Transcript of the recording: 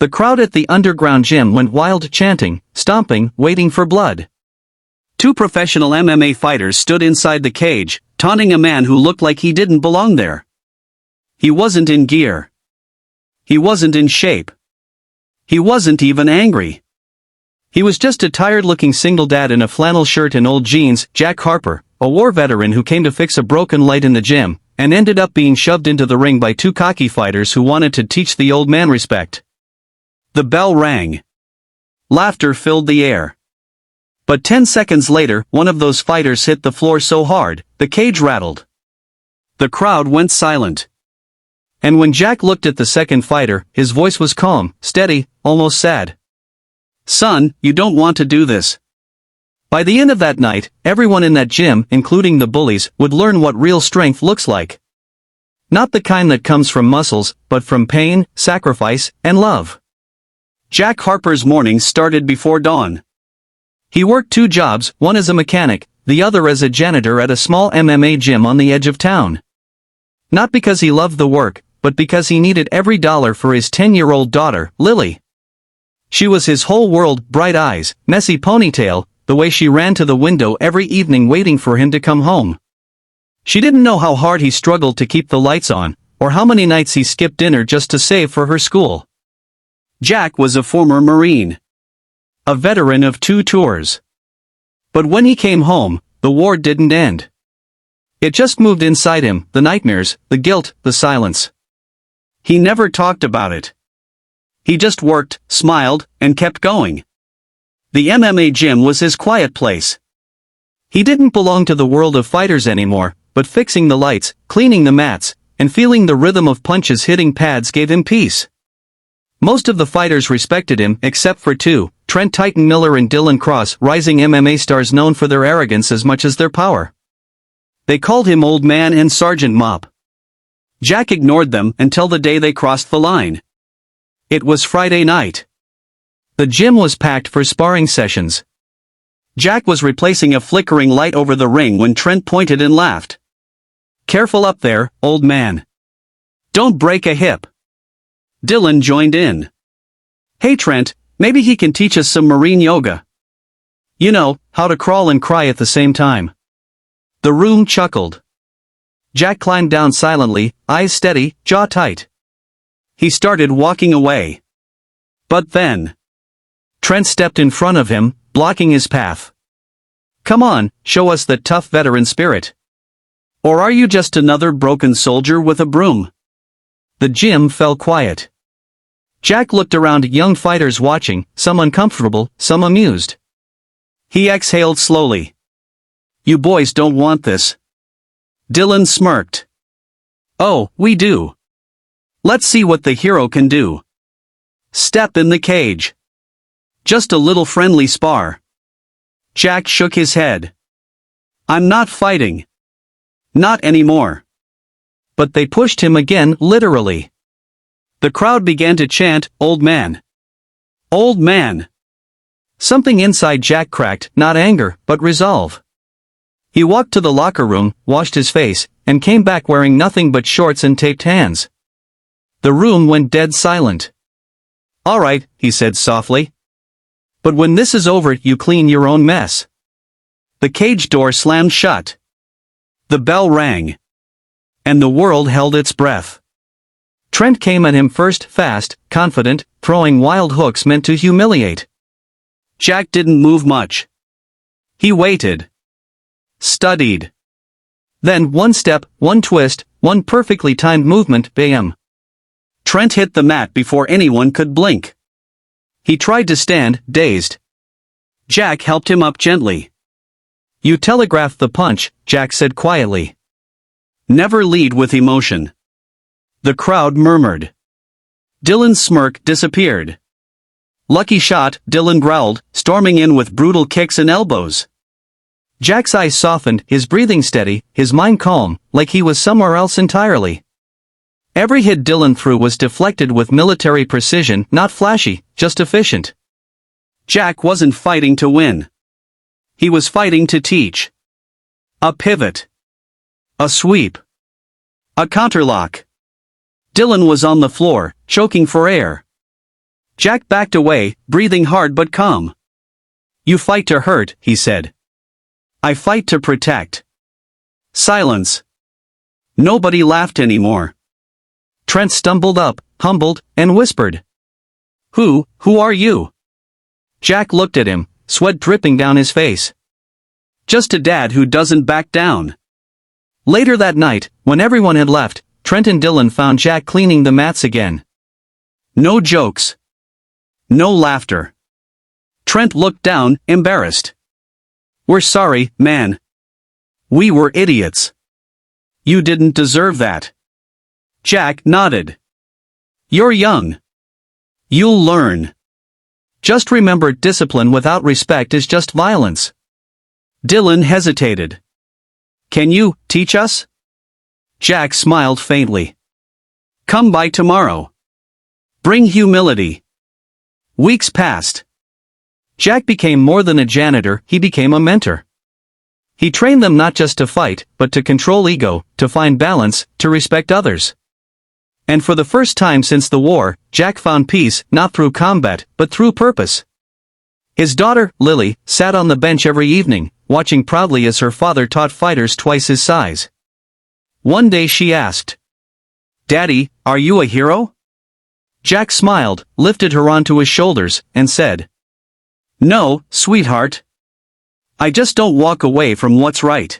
The crowd at the underground gym went wild, chanting, stomping, waiting for blood. Two professional MMA fighters stood inside the cage, taunting a man who looked like he didn't belong there. He wasn't in gear. He wasn't in shape. He wasn't even angry. He was just a tired-looking single dad in a flannel shirt and old jeans. Jack Harper, a war veteran who came to fix a broken light in the gym, and ended up being shoved into the ring by two cocky fighters who wanted to teach the old man respect. The bell rang. Laughter filled the air. But 10 seconds later, one of those fighters hit the floor so hard, the cage rattled. The crowd went silent. And when Jack looked at the second fighter, his voice was calm, steady, almost sad. "Son, you don't want to do this." By the end of that night, everyone in that gym, including the bullies, would learn what real strength looks like. Not the kind that comes from muscles, but from pain, sacrifice, and love. Jack Harper's mornings started before dawn. He worked two jobs, one as a mechanic, the other as a janitor at a small MMA gym on the edge of town. Not because he loved the work, but because he needed every dollar for his 10-year-old daughter, Lily. She was his whole world, bright eyes, messy ponytail, the way she ran to the window every evening waiting for him to come home. She didn't know how hard he struggled to keep the lights on, or how many nights he skipped dinner just to save for her school. Jack was a former Marine. A veteran of 2 tours. But when he came home, the war didn't end. It just moved inside him, the nightmares, the guilt, the silence. He never talked about it. He just worked, smiled, and kept going. The MMA gym was his quiet place. He didn't belong to the world of fighters anymore, but fixing the lights, cleaning the mats, and feeling the rhythm of punches hitting pads gave him peace. Most of the fighters respected him, except for two, Trent Titan Miller and Dylan Cross, rising MMA stars known for their arrogance as much as their power. They called him Old Man and Sergeant Mop. Jack ignored them until the day they crossed the line. It was Friday night. The gym was packed for sparring sessions. Jack was replacing a flickering light over the ring when Trent pointed and laughed. "Careful up there, old man. Don't break a hip." Dylan joined in. "Hey Trent, maybe he can teach us some Marine yoga. You know, how to crawl and cry at the same time." The room chuckled. Jack climbed down silently, eyes steady, jaw tight. He started walking away. But then, Trent stepped in front of him, blocking his path. "Come on, show us that tough veteran spirit. Or are you just another broken soldier with a broom?" The gym fell quiet. Jack looked around at young fighters watching, some uncomfortable, some amused. He exhaled slowly. "You boys don't want this." Dylan smirked. "Oh, we do. Let's see what the hero can do. Step in the cage. Just a little friendly spar." Jack shook his head. "I'm not fighting. Not anymore." But they pushed him again, literally. The crowd began to chant, "Old man. Old man." Something inside Jack cracked, not anger, but resolve. He walked to the locker room, washed his face, and came back wearing nothing but shorts and taped hands. The room went dead silent. "All right," he said softly. "But when this is over, you clean your own mess." The cage door slammed shut. The bell rang. And the world held its breath. Trent came at him first, fast, confident, throwing wild hooks meant to humiliate. Jack didn't move much. He waited. Studied. Then one step, one twist, one perfectly timed movement, bam. Trent hit the mat before anyone could blink. He tried to stand, dazed. Jack helped him up gently. "You telegraphed the punch," Jack said quietly. "Never lead with emotion." The crowd murmured. Dylan's smirk disappeared. "Lucky shot," Dylan growled, storming in with brutal kicks and elbows. Jack's eyes softened, his breathing steady, his mind calm, like he was somewhere else entirely. Every hit Dylan threw was deflected with military precision, not flashy, just efficient. Jack wasn't fighting to win. He was fighting to teach. A pivot. A sweep. A counterlock. Dylan was on the floor, choking for air. Jack backed away, breathing hard but calm. You fight to hurt, he said. I fight to protect. Silence. Nobody laughed anymore. Trent stumbled up, humbled, and whispered. Who are you? Jack looked at him, sweat dripping down his face. Just a dad who doesn't back down. Later that night, when everyone had left, Trent and Dylan found Jack cleaning the mats again. No jokes. No laughter. Trent looked down, embarrassed. We're sorry, man. We were idiots. You didn't deserve that. Jack nodded. You're young. You'll learn. Just remember, discipline without respect is just violence. Dylan hesitated. Can you teach us? Jack smiled faintly. Come by tomorrow. Bring humility. Weeks passed. Jack became more than a janitor, he became a mentor. He trained them not just to fight, but to control ego, to find balance, to respect others. And for the first time since the war, Jack found peace, not through combat, but through purpose. His daughter, Lily, sat on the bench every evening, watching proudly as her father taught fighters twice his size. One day she asked, Daddy, are you a hero? Jack smiled, lifted her onto his shoulders, and said, No, sweetheart. I just don't walk away from what's right.